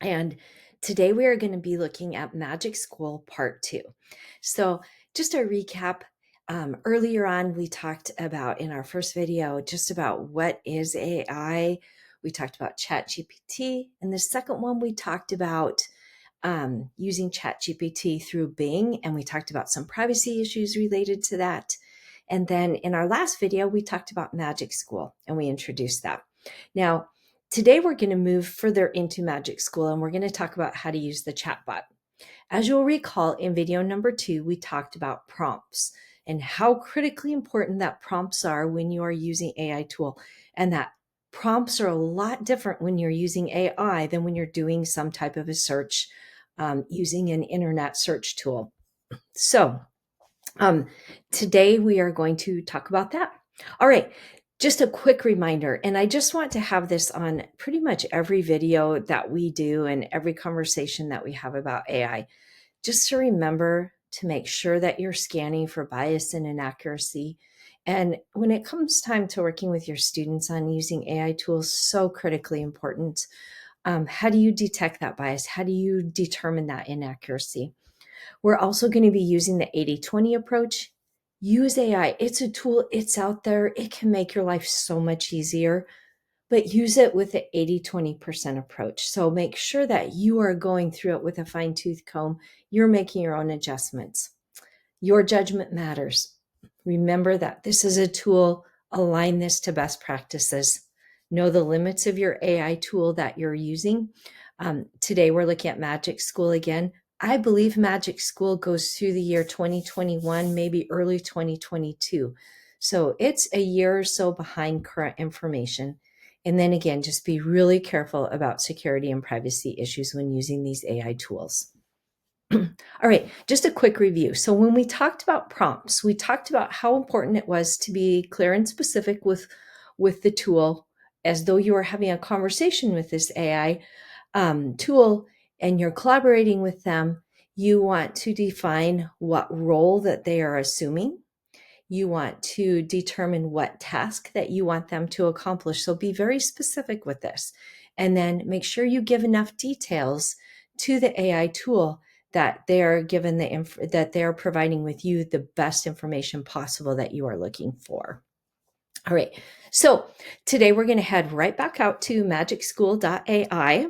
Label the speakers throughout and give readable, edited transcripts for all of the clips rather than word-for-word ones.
Speaker 1: And today we are going to be looking at Magic School Part 2. So just a recap, earlier on we talked about in our first video just about what is AI. We talked about ChatGPT. And the second one we talked about using ChatGPT through Bing, and we talked about some privacy issues related to that. And then in our last video, we talked about Magic School and we introduced that. Now, today we're going to move further into Magic School and we're going to talk about how to use the chatbot. As you'll recall, in video number 2, we talked about prompts and how critically important that prompts are when you are using AI tool, and that prompts are a lot different when you're using AI than when you're doing some type of a search using an internet search tool. So today we are going to talk about that. All right, just a quick reminder, and I just want to have this on pretty much every video that we do and every conversation that we have about AI, just to remember to make sure that you're scanning for bias and inaccuracy. And when it comes time to working with your students on using AI tools, so critically important. How do you detect that bias? How do you determine that inaccuracy? We're also going to be using the 80-20 approach. Use AI. It's a tool, it's out there. It can make your life so much easier, but use it with the 80-20% approach. So make sure that you are going through it with a fine tooth comb. You're making your own adjustments. Your judgment matters. Remember that this is a tool. Align this to best practices. Know the limits of your AI tool that you're using. Today, we're looking at Magic School again. I believe Magic School goes through the year 2021, maybe early 2022. So it's a year or so behind current information. And then again, just be really careful about security and privacy issues when using these AI tools. All right, just a quick review. So when we talked about prompts, we talked about how important it was to be clear and specific with the tool, as though you were having a conversation with this AI tool and you're collaborating with them. You want to define what role that they are assuming. You want to determine what task that you want them to accomplish. So be very specific with this. And then make sure you give enough details to the AI tool that they're given that they're providing with you the best information possible that you are looking for. All right. So today we're going to head right back out to magicschool.ai.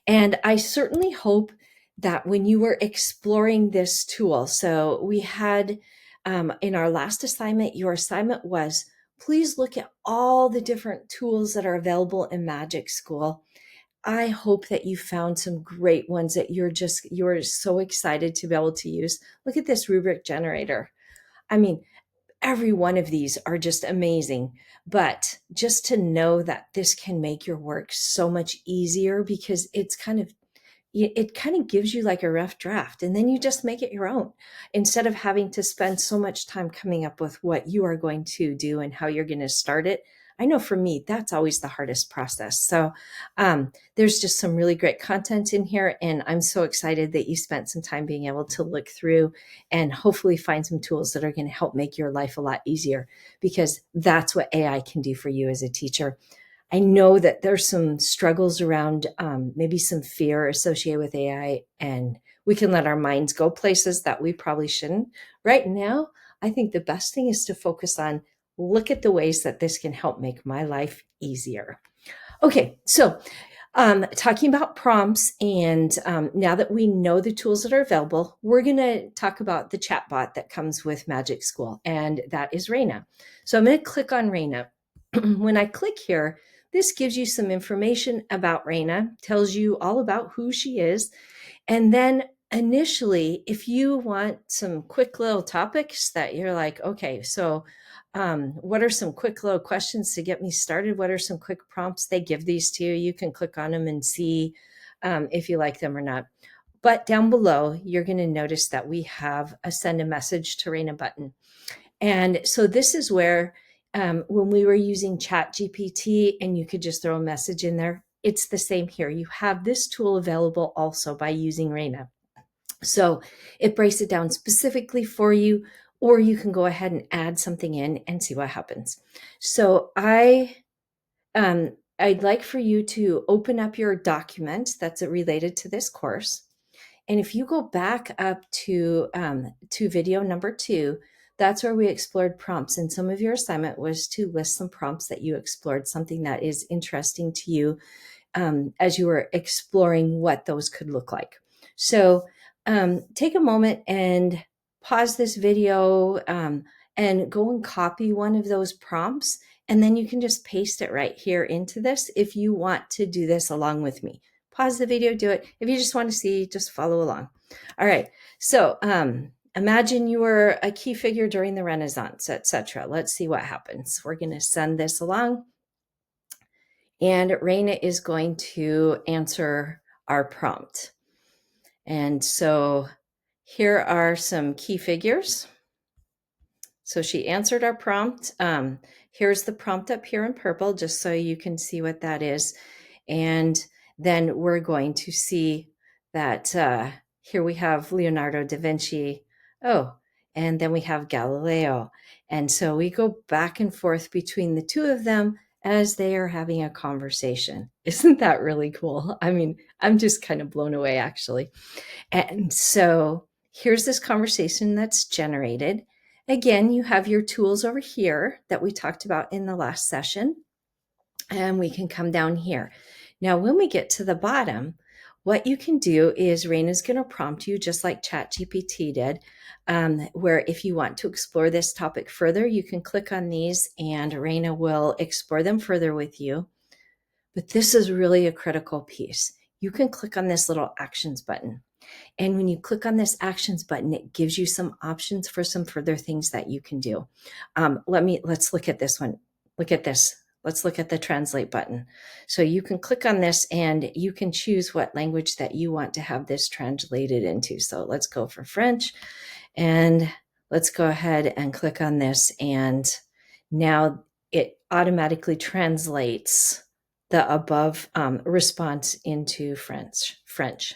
Speaker 1: And I certainly hope that when you were exploring this tool, so we had in our last assignment, your assignment was please look at all the different tools that are available in Magic School. I hope that you found some great ones that you're so excited to be able to use. Look at this rubric generator. I mean, every one of these are just amazing, but just to know that this can make your work so much easier because it kind of gives you like a rough draft, and then you just make it your own instead of having to spend so much time coming up with what you are going to do and how you're going to start it. I know for me, that's always the hardest process. So there's just some really great content in here, and I'm so excited that you spent some time being able to look through and hopefully find some tools that are going to help make your life a lot easier, because that's what AI can do for you as a teacher. I know that there's some struggles around maybe some fear associated with AI, and we can let our minds go places that we probably shouldn't. Right now, I think the best thing is to focus on look at the ways that this can help make my life easier. Okay, so talking about prompts, and now that we know the tools that are available, we're going to talk about the chatbot that comes with Magic School, and that is Raina. So I'm going to click on Raina. When I click here, this gives you some information about Raina, tells you all about who she is. And then initially, if you want some quick little topics that you're like, okay, so what are some quick little questions to get me started? What are some quick prompts? They give these to you. You can click on them and see if you like them or not. But down below, you're going to notice that we have a send a message to Raina button. And so this is where when we were using ChatGPT and you could just throw a message in there, it's the same here. You have this tool available also by using Raina. So it breaks it down specifically for you, or you can go ahead and add something in and see what happens. So I I'd like for you to open up your document that's related to this course. And if you go back up to video number 2, that's where we explored prompts. And some of your assignment was to list some prompts that you explored, something that is interesting to you as you were exploring what those could look like. So take a moment and pause this video and go and copy one of those prompts. And then you can just paste it right here into this if you want to do this along with me. Pause the video, do it. If you just want to see, just follow along. All right. So imagine you were a key figure during the Renaissance, etc. Let's see what happens. We're going to send this along. And Raina is going to answer our prompt. And so here are some key figures. So she answered our prompt. Here's the prompt up here in purple, just so you can see what that is. And then we're going to see that here we have Leonardo da Vinci. Oh, and then we have Galileo. And so we go back and forth between the two of them as they are having a conversation. Isn't that really cool? I mean, I'm just kind of blown away, actually. And so here's this conversation that's generated. Again, you have your tools over here that we talked about in the last session, and we can come down here. Now, when we get to the bottom, what you can do is Raina's going to prompt you just like ChatGPT did, where if you want to explore this topic further, you can click on these and Raina will explore them further with you. But this is really a critical piece. You can click on this little actions button. And when you click on this actions button, it gives you some options for some further things that you can do. Let's look at this one. Look at this. Let's look at the translate button. So you can click on this and you can choose what language that you want to have this translated into. So let's go for French and let's go ahead and click on this. And now it automatically translates the above response into French.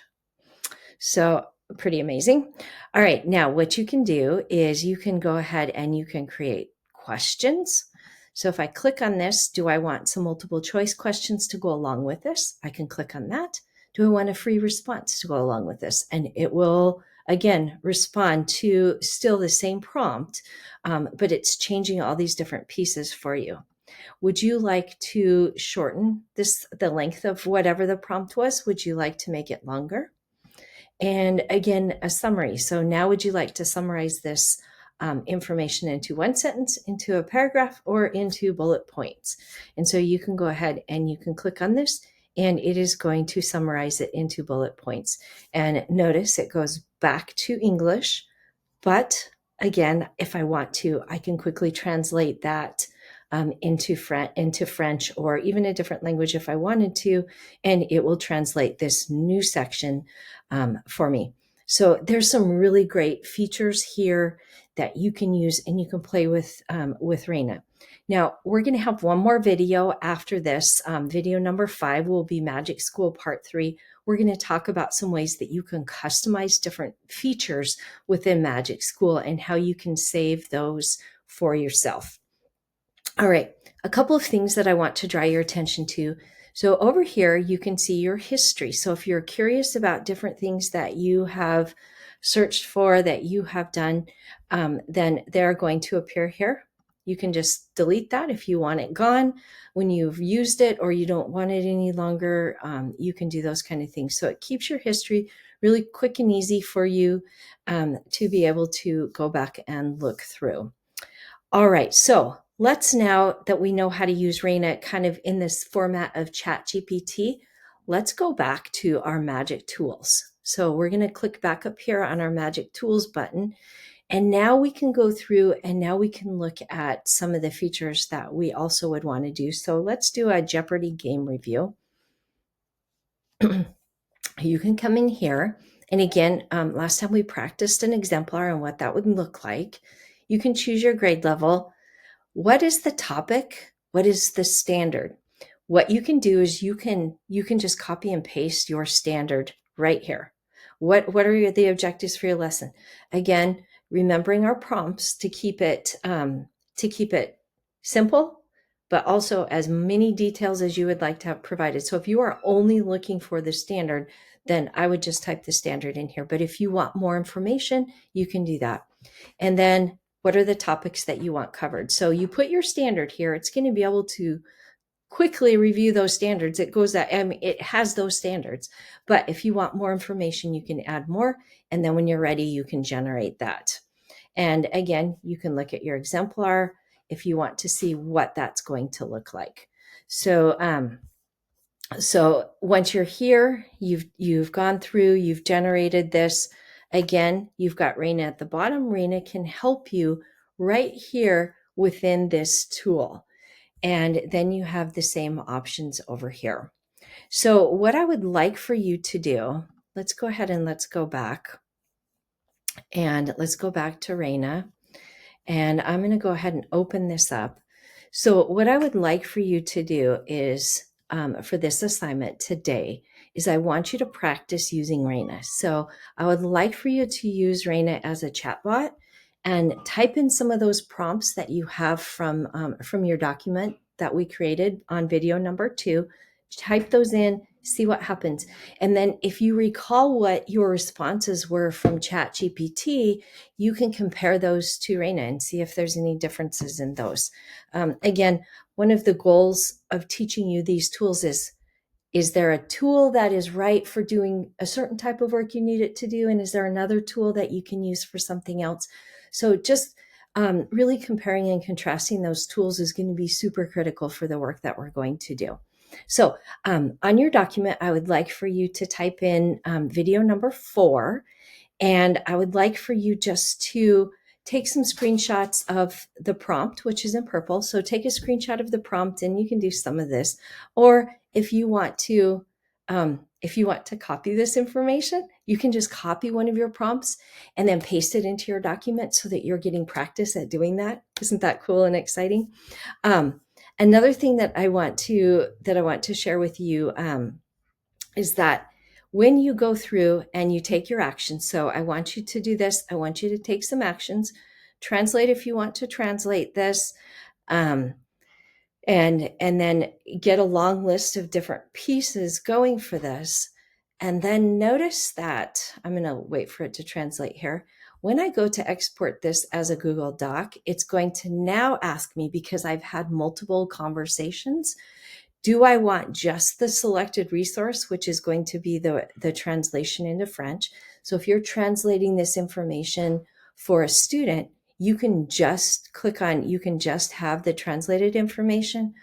Speaker 1: So pretty amazing. All right, now what you can do is you can go ahead and you can create questions. So if I click on this, do I want some multiple choice questions to go along with this? I can click on that. Do I want a free response to go along with this? And it will, again, respond to still the same prompt, but it's changing all these different pieces for you. Would you like to shorten the length of whatever the prompt was? Would you like to make it longer? And again, a summary. So now would you like to summarize this information into one sentence, into a paragraph, or into bullet points? And so you can go ahead and you can click on this and it is going to summarize it into bullet points. And notice it goes back to English, but again, if I want to, I can quickly translate that into French or even a different language if I wanted to, and it will translate this new section for me. So there's some really great features here that you can use and you can play with Raina. Now, we're going to have one more video after this. Video number 5 will be Magic School Part 3. We're going to talk about some ways that you can customize different features within Magic School and how you can save those for yourself. All right, a couple of things that I want to draw your attention to. So over here, you can see your history. So if you're curious about different things that you have searched for, that you have done, then they're going to appear here. You can just delete that if you want it gone. When you've used it or you don't want it any longer, you can do those kind of things. So it keeps your history really quick and easy for you to be able to go back and look through. All right, so let's, now that we know how to use Raina kind of in this format of ChatGPT, let's go back to our Magic Tools. So we're going to click back up here on our Magic Tools button. And now we can go through and now we can look at some of the features that we also would want to do. So let's do a Jeopardy game review. You can come in here. And again, last time we practiced an exemplar and what that would look like. You can choose your grade level. What is the topic? What is the standard? What you can do is you can just copy and paste your standard right here. What are the objectives for your lesson? Again, remembering our prompts to keep it simple, but also as many details as you would like to have provided. So if you are only looking for the standard, then I would just type the standard in here. But if you want more information, you can do that. And then what are the topics that you want covered? So you put your standard here. It's going to be able to quickly review those standards. It goes that, I mean, it has those standards, but if you want more information, you can add more. And then when you're ready, you can generate that. And again, you can look at your exemplar if you want to see what that's going to look like. So, so once you're here, you've gone through, you've generated this. Again, you've got Raina at the bottom. Raina can help you right here within this tool. And then you have the same options over here. So what I would like for you to do, let's go ahead and let's go back. And let's go back to Raina. And I'm going to go ahead and open this up. So what I would like for you to do is, for this assignment today, is I want you to practice using Raina. So I would like for you to use Raina as a chatbot and type in some of those prompts that you have from your document that we created on video number 2. Type those in, see what happens. And then if you recall what your responses were from ChatGPT, you can compare those to Raina and see if there's any differences in those. Again, one of the goals of teaching you these tools is there a tool that is right for doing a certain type of work you need it to do? And is there another tool that you can use for something else? So just really comparing and contrasting those tools is going to be super critical for the work that we're going to do. So on your document, I would like for you to type in video number 4, and I would like for you just to take some screenshots of the prompt, which is in purple. So take a screenshot of the prompt, and you can do some of this. Or if you want to copy this information, you can just copy one of your prompts and then paste it into your document so that you're getting practice at doing that. Isn't that cool and exciting? Another thing that I want to share with you is that when you go through and you take your actions, so I want you to do this. I want you to take some actions, translate if you want to translate this, and then get a long list of different pieces going for this. And then notice that I'm going to wait for it to translate here. When I go to export this as a Google Doc, it's going to now ask me, because I've had multiple conversations, do I want just the selected resource, which is going to be the translation into French? So if you're translating this information for a student, you can just you can just have the translated information.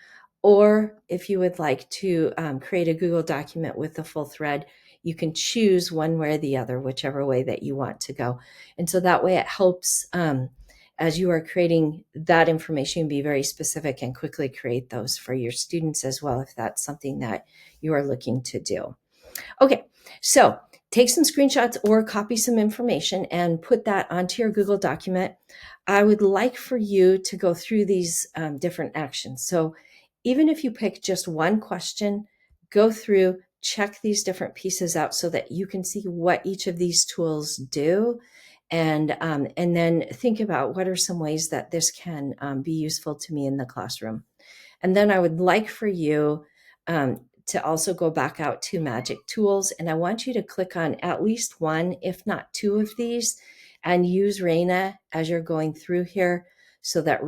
Speaker 1: Or if you would like to create a Google document with the full thread, you can choose one way or the other, whichever way that you want to go. And so that way it helps as you are creating that information, be very specific and quickly create those for your students as well, if that's something that you are looking to do. Okay, so take some screenshots or copy some information and put that onto your Google document. I would like for you to go through these different actions. So even if you pick just one question, go through, check these different pieces out so that you can see what each of these tools do. And then think about what are some ways that this can be useful to me in the classroom. And then I would like for you to also go back out to Magic Tools. And I want you to click on at least one, if not 2 of these, and use Raina as you're going through here so that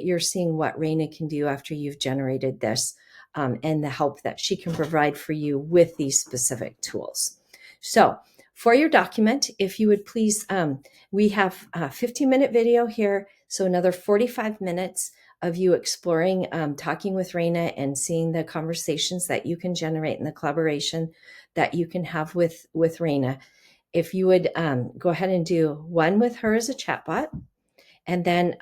Speaker 1: you're seeing what Raina can do after you've generated this and the help that she can provide for you with these specific tools. So for your document, if you would please, we have a 15-minute video here, so another 45 minutes of you exploring, talking with Raina and seeing the conversations that you can generate and the collaboration that you can have with Raina. If you would go ahead and do one with her as a chatbot, and then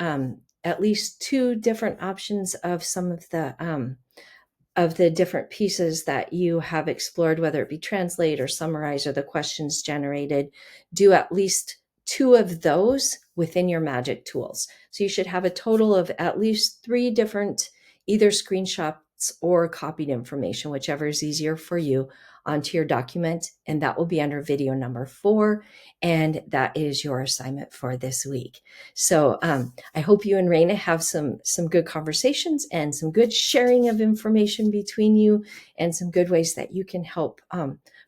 Speaker 1: at least 2 different options of some of the different pieces that you have explored, whether it be translate or summarize or the questions generated, do at least 2 of those within your Magic Tools. So you should have a total of at least 3 different either screenshots or copied information, whichever is easier for you, onto your document, and that will be under video number 4, and that is your assignment for this week. So I hope you and Raina have some good conversations and some good sharing of information between you, and some good ways that you can help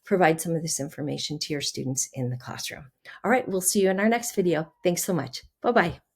Speaker 1: provide some of this information to your students in the classroom. All right, we'll see you in our next video. Thanks so much. Bye-bye.